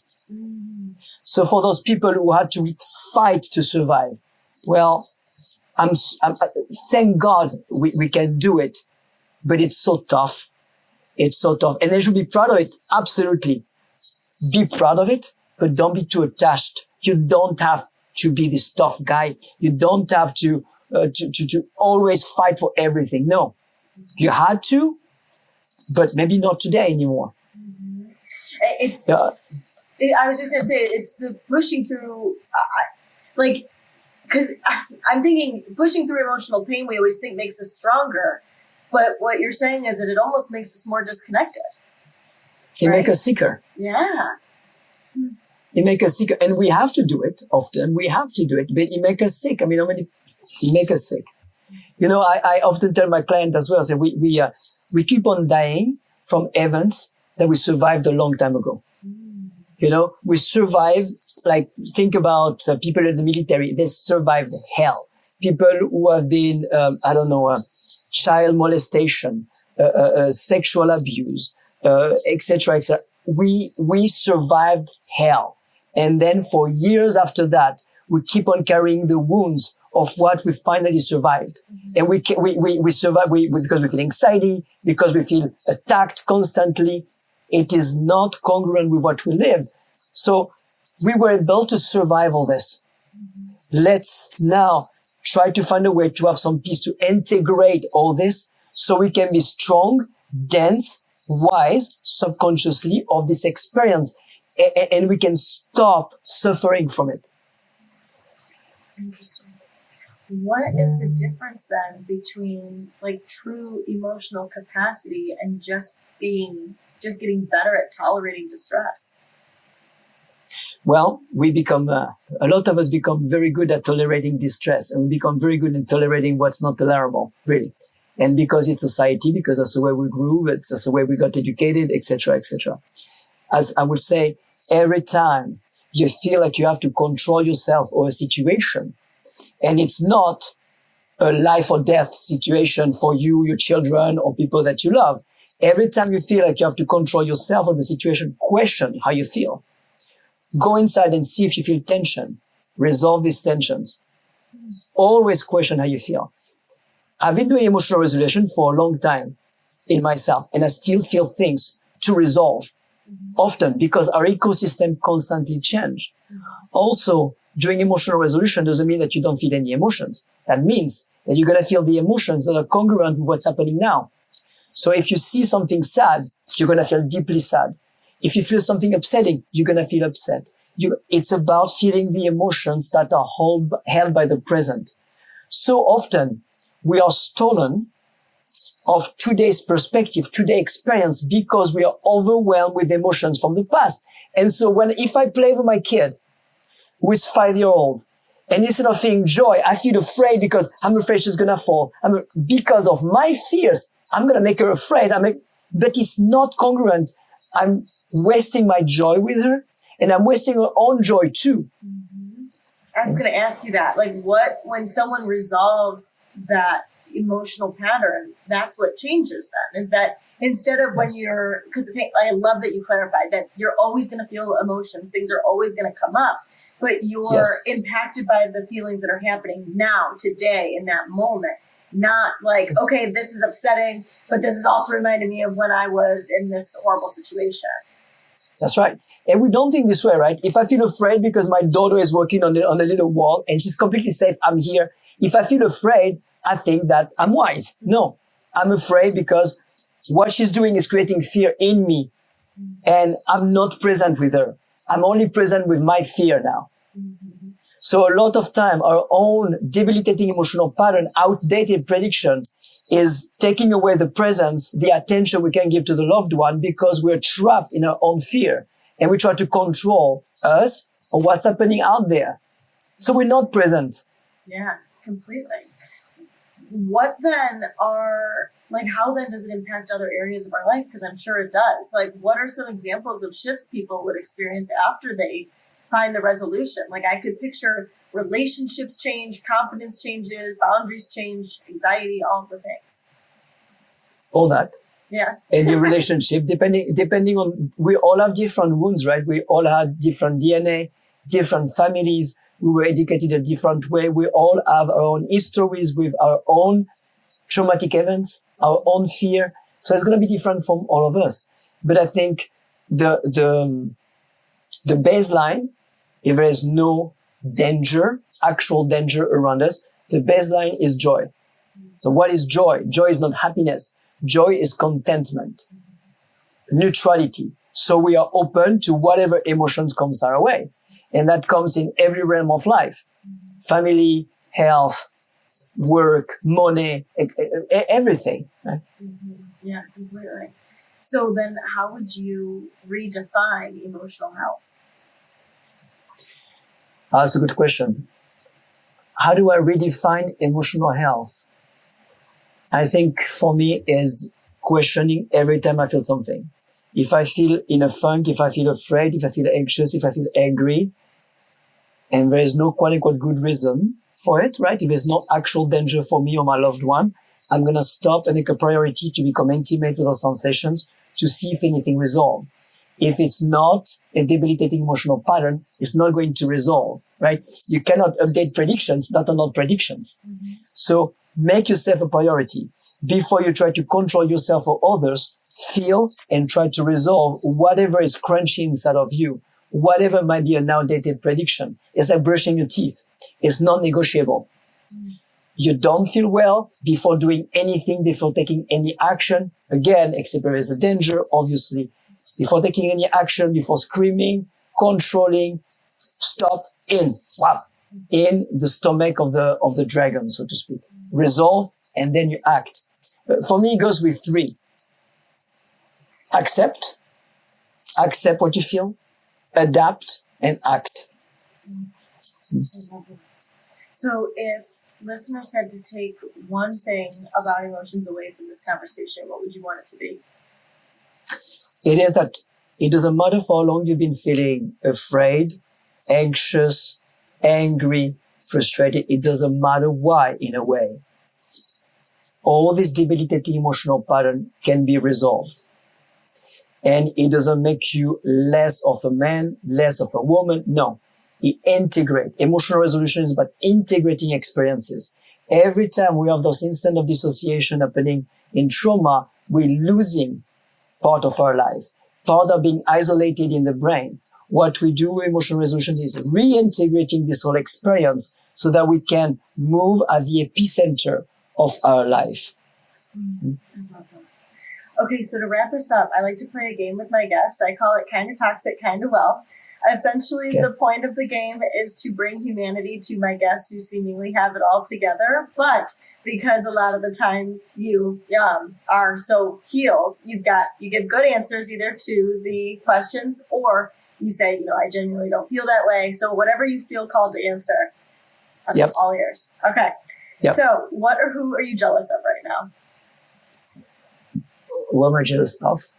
So for those people who had to fight to survive, well, thank God we can do it, but it's so tough. It's so tough. And they should be proud of it. Absolutely. Be proud of it, but don't be too attached. You don't have to be this tough guy. You don't have to always fight for everything. No, you had to, but maybe not today anymore. I was just going to say, it's the pushing through, because I'm thinking pushing through emotional pain, we always think makes us stronger. But what you're saying is that it almost makes us more disconnected. It makes us sicker. Yeah. It makes us sick, and we have to do it often. We have to do it, but it makes us sick. I mean, it makes us sick. You know, I often tell my client as well, I say, we keep on dying from events that we survived a long time ago. You know, we survived, like, think about people in the military. They survived hell. People who have been, child molestation, sexual abuse, etc., etc. We survived hell. And then for years after that, we keep on carrying the wounds of what we finally survived. And we survive because we feel anxiety, because we feel attacked constantly. It is not congruent with what we lived. So we were able to survive all this. Let's now try to find a way to have some peace, to integrate all this so we can be strong, dense, wise, subconsciously of this experience, and we can stop suffering from it. Interesting. What is the difference then between like true emotional capacity and just getting better at tolerating distress? Well, we become, a lot of us become very good at tolerating distress, and we become very good at tolerating what's not tolerable, really. And because it's society, because that's the way we grew, that's the way we got educated, etc., etc. As I would say, every time you feel like you have to control yourself or a situation, and it's not a life or death situation for you, your children, or people that you love, every time you feel like you have to control yourself or the situation, question how you feel. Go inside and see if you feel tension. Resolve these tensions. Always question how you feel. I've been doing emotional resolution for a long time in myself, and I still feel things to resolve often because our ecosystem constantly change. Also, doing emotional resolution doesn't mean that you don't feel any emotions. That means that you're going to feel the emotions that are congruent with what's happening now. So if you see something sad, you're going to feel deeply sad. If you feel something upsetting, you're going to feel upset. It's about feeling the emotions that are held by the present. So often, we are stolen of today's perspective, today's experience, because we are overwhelmed with emotions from the past. And so if I play with my kid who is 5-year-old, and instead of feeling joy, I feel afraid because I'm afraid she's going to fall. Because of my fears, I'm going to make her afraid. But it's not congruent. I'm wasting my joy with her, and I'm wasting her own joy too. I was going to ask you that. Like, when someone resolves that emotional pattern, that's what changes then? Is that instead of when you're, because I love that you clarified that you're always going to feel emotions, things are always going to come up, but you're impacted by the feelings that are happening now, today, in that moment. Not like, okay, this is upsetting, but this is also reminding me of when I was in this horrible situation. That's right. And we don't think this way, right? If I feel afraid because my daughter is working on a little wall and she's completely safe, I'm here. If I feel afraid, I think that I'm wise. No, I'm afraid because what she's doing is creating fear in me and I'm not present with her. I'm only present with my fear now. So a lot of time, our own debilitating emotional pattern, outdated prediction is taking away the presence, the attention we can give to the loved one because we're trapped in our own fear and we try to control us or what's happening out there. So we're not present. Yeah, completely. What then how then does it impact other areas of our life? Because I'm sure it does. Like, what are some examples of shifts people would experience after they find the resolution? Like, I could picture relationships change, confidence changes, boundaries change, anxiety, all of the things. All that. Yeah. In your relationship, depending on, we all have different wounds, right? We all have different DNA, different families. We were educated a different way. We all have our own histories with our own traumatic events, our own fear. So it's going to be different from all of us. But I think the baseline, if there is no danger, actual danger around us, the baseline is joy. So what is joy? Joy is not happiness. Joy is contentment, neutrality. So we are open to whatever emotions comes our way. And that comes in every realm of life. Family, health, work, money, everything. Right? Yeah, completely. So then how would you redefine emotional health? That's a good question. How do I redefine emotional health? I think for me is questioning every time I feel something. If I feel in a funk, if I feel afraid, if I feel anxious, if I feel angry, and there is no quote unquote good reason for it, right? If there's no actual danger for me or my loved one, I'm going to stop and make a priority to become intimate with those sensations to see if anything resolves. If it's not a debilitating emotional pattern, it's not going to resolve, right? You cannot update predictions that are not predictions. So make yourself a priority. Before you try to control yourself or others, feel and try to resolve whatever is crunchy inside of you, whatever might be an outdated prediction. It's like brushing your teeth. It's non-negotiable. You don't feel well before doing anything, before taking any action. Again, except there is a danger, obviously. Before taking any action, before screaming, controlling, stop in the stomach of the dragon, so to speak. Resolve, and then you act. For me, it goes with 3. Accept what you feel, adapt, and act. So if listeners had to take one thing about emotions away from this conversation, what would you want it to be? It is that it doesn't matter for how long you've been feeling afraid, anxious, angry, frustrated. It doesn't matter why, in a way. All this debilitating emotional pattern can be resolved. And it doesn't make you less of a man, less of a woman. No. It integrates. Emotional resolution is about integrating experiences. Every time we have those instances of dissociation happening in trauma, we're losing part of our life, part of being isolated in the brain. What we do with emotional resolution is reintegrating this whole experience so that we can move at the epicenter of our life. Okay, so to wrap this up, I like to play a game with my guests. I call it Kinda Toxic, Kinda Well. Essentially, The point of the game is to bring humanity to my guests who seemingly have it all together. But because a lot of the time you are so healed, you give good answers either to the questions or you say, I genuinely don't feel that way. So whatever you feel called to answer, I'm all ears. Okay. Yep. So who are you jealous of right now? What am I jealous of?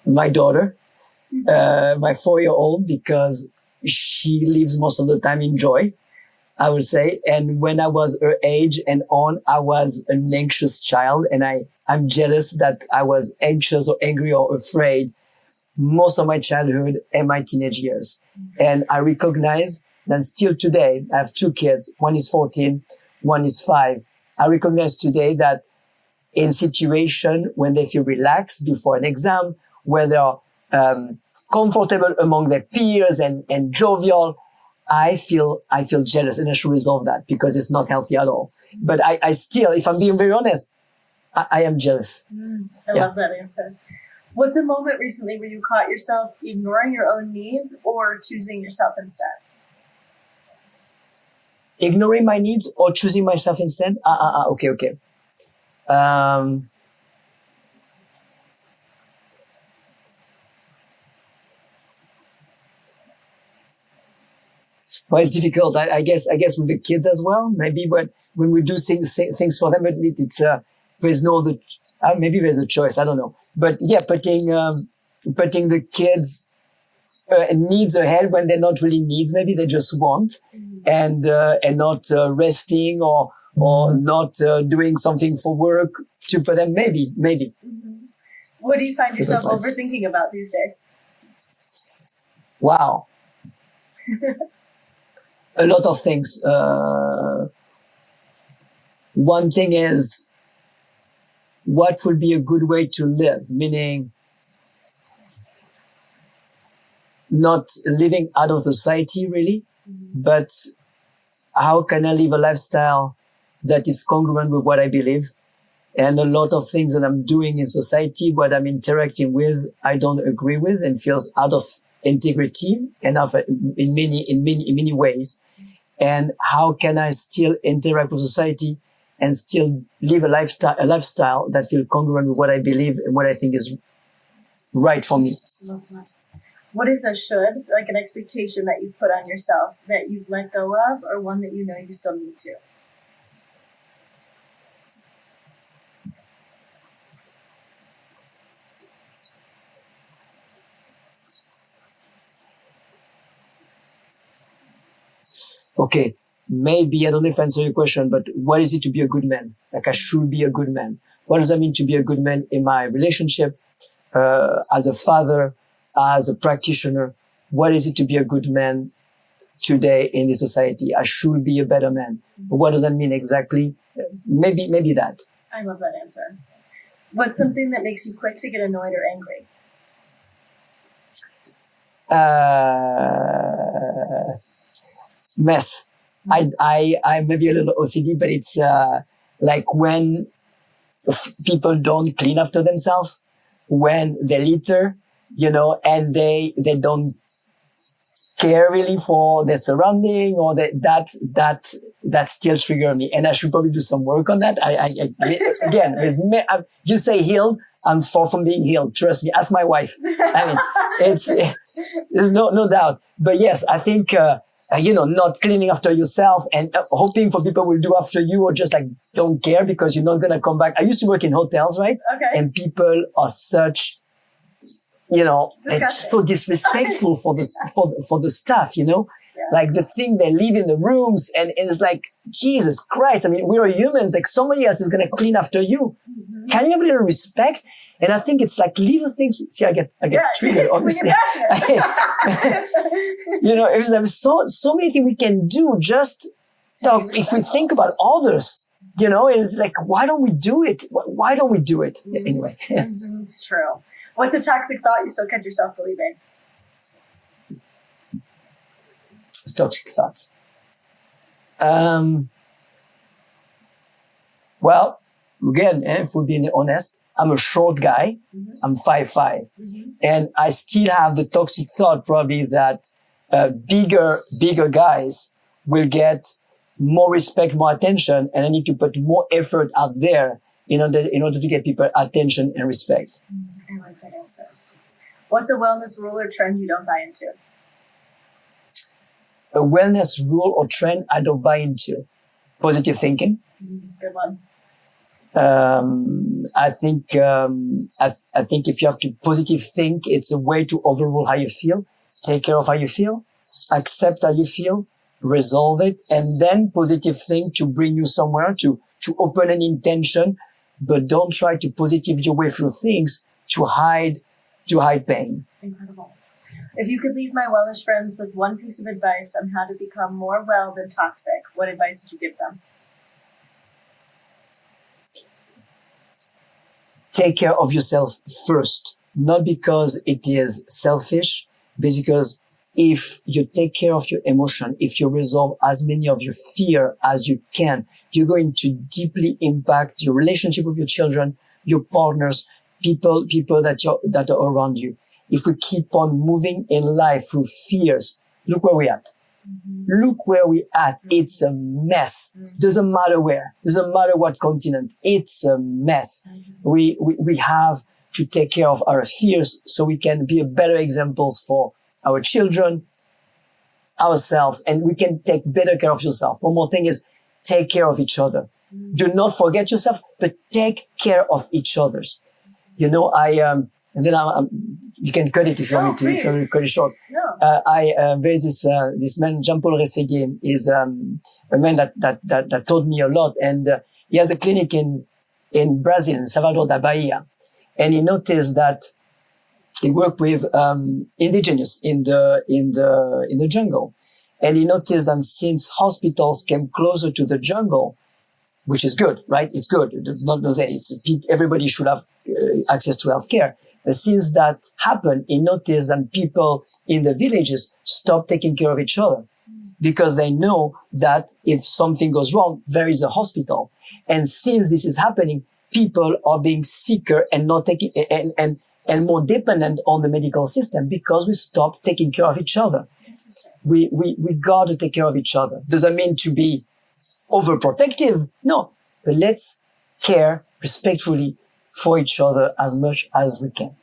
My daughter. My 4-year-old, because she lives most of the time in joy, I would say. And when I was her age and on, I was an anxious child. And I'm jealous that I was anxious or angry or afraid most of my childhood and my teenage years. And I recognize that still today, I have 2 kids. One is 14, one is 5. I recognize today that in situation when they feel relaxed before an exam, where they're comfortable among their peers and jovial, I feel jealous, and I should resolve that because it's not healthy at all. But I still, if I'm being very honest, I am jealous. I love that answer. What's a moment recently where you caught yourself ignoring your own needs or choosing yourself instead? Ignoring my needs or choosing myself instead? Okay. Well, it's difficult. I guess with the kids as well. Maybe when we do things for them, but it's there's no other. Maybe there's a choice. I don't know. But yeah, putting the kids needs ahead when they're not really needs. Maybe they just want, and not resting or not doing something for work to put them. Maybe. What do you find yourself overthinking about these days? Wow. A lot of things. One thing is, what would be a good way to live? Meaning, not living out of society really, but how can I live a lifestyle that is congruent with what I believe? And a lot of things that I'm doing in society, what I'm interacting with, I don't agree with and feels out of integrity and in many ways. And how can I still interact with society and still live a lifestyle that feels congruent with what I believe and what I think is right for me? Love that. What is a should, like an expectation that you've put on yourself that you've let go of, or one that you know you still need to? Okay, maybe I don't know if I answer your question, but what is it to be a good man? Like I should be a good man. What does that mean to be a good man in my relationship, as a father, as a practitioner? What is it to be a good man today in this society? I should be a better man. But what does that mean exactly? Maybe that. I love that answer. What's something that makes you quick to get annoyed or angry? Mess. I maybe a little OCD, but it's like when people don't clean after themselves, when they litter, and they don't care really for their surrounding, or that still trigger me, and I should probably do some work on that. I again, you say healed, I'm far from being healed. Trust me, ask my wife. I mean, there's no doubt. But yes, I think. Not cleaning after yourself and hoping for people will do after you, or just like don't care because you're not going to come back. I used to work in hotels, right? Okay. And people are such, it's so disrespectful for the staff, Yeah. like the thing they leave in the rooms, and it's like, Jesus Christ. I mean, we are humans. Like somebody else is going to clean after you. Mm-hmm. Can you have a little respect? And I think it's like little things. See, I get triggered, obviously. There's so many things we can do. Just talk. If we think about others, it's like, why don't we do it? Why don't we do it? Mm-hmm. Anyway. It's true. What's a toxic thought you still catch yourself believing? Toxic thoughts. Well, again, if we're being honest, I'm a short guy. Mm-hmm. I'm 5'5", and I still have the toxic thought probably that bigger guys will get more respect, more attention, and I need to put more effort out there in order to get people attention and respect. I like that answer. What's a wellness rule or trend you don't buy into? A wellness rule or trend I don't buy into. Positive thinking. Good one. I think if you have to positive think, it's a way to overrule how you feel, take care of how you feel, accept how you feel, resolve it, and then positive think to bring you somewhere, to open an intention, but don't try to positive your way through things to hide pain. Incredible. If you could leave my wellness friends with one piece of advice on how to become more well than toxic, what advice would you give them? take care of yourself first, not because it is selfish, but because if you take care of your emotion, if you resolve as many of your fear as you can, you're going to deeply impact your relationship with your children, your partners, people that are around you. If we keep on moving in life through fears, look where we're at. Look where we're at. It's a mess. Doesn't matter where. Doesn't matter what continent. It's a mess. We have to take care of our fears so we can be a better examples for our children, ourselves, and we can take better care of yourself. One more thing is take care of each other. Do not forget yourself, but take care of each other's. You know, and then you can cut it if you want me to, if you want me to cut it short. No. There's this man, Jean-Paul Rességuier, is, a man that taught me a lot. And, he has a clinic in Brazil, in Salvador da Bahia. And he noticed that he worked with, indigenous in the jungle. And he noticed that since hospitals came closer to the jungle, which is good, right? It's good. Not no say everybody should have access to healthcare. But since that happened, he noticed that people in the villages stopped taking care of each other because they know that if something goes wrong, there is a hospital. And since this is happening, people are being sicker and not taking and more dependent on the medical system because we stopped taking care of each other. We got to take care of each other. Does that mean to be overprotective? No, but let's care respectfully for each other as much as we can.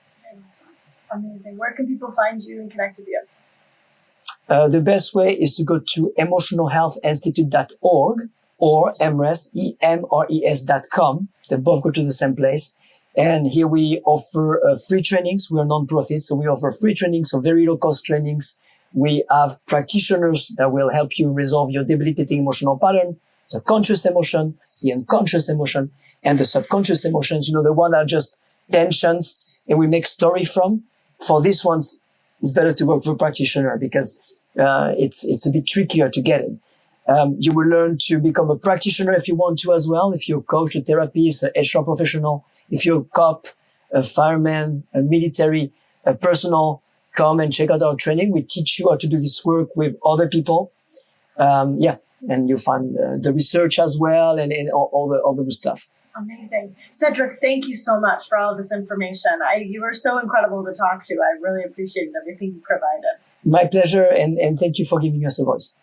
Amazing. Where can people find you and connect with you? The best way is to go to emotionalhealthinstitute.org or emres.com. They both go to the same place. And here we offer free trainings. We are non-profit, so we offer free trainings, so very low cost trainings. We have practitioners that will help you resolve your debilitating emotional pattern, the conscious emotion, the unconscious emotion, and the subconscious emotions. You know, the one that are just tensions and we make story from. For these ones, it's better to work with a practitioner because it's a bit trickier to get it. You will learn to become a practitioner if you want to as well. If you're a coach, a therapist, an HR professional, if you're a cop, a fireman, a military, a personal, come and check out our training. We teach you how to do this work with other people. And you find the research as well and all the good stuff. Amazing. Cedric, thank you so much for all of this information. You were so incredible to talk to. I really appreciated everything you provided. My pleasure, and thank you for giving us a voice.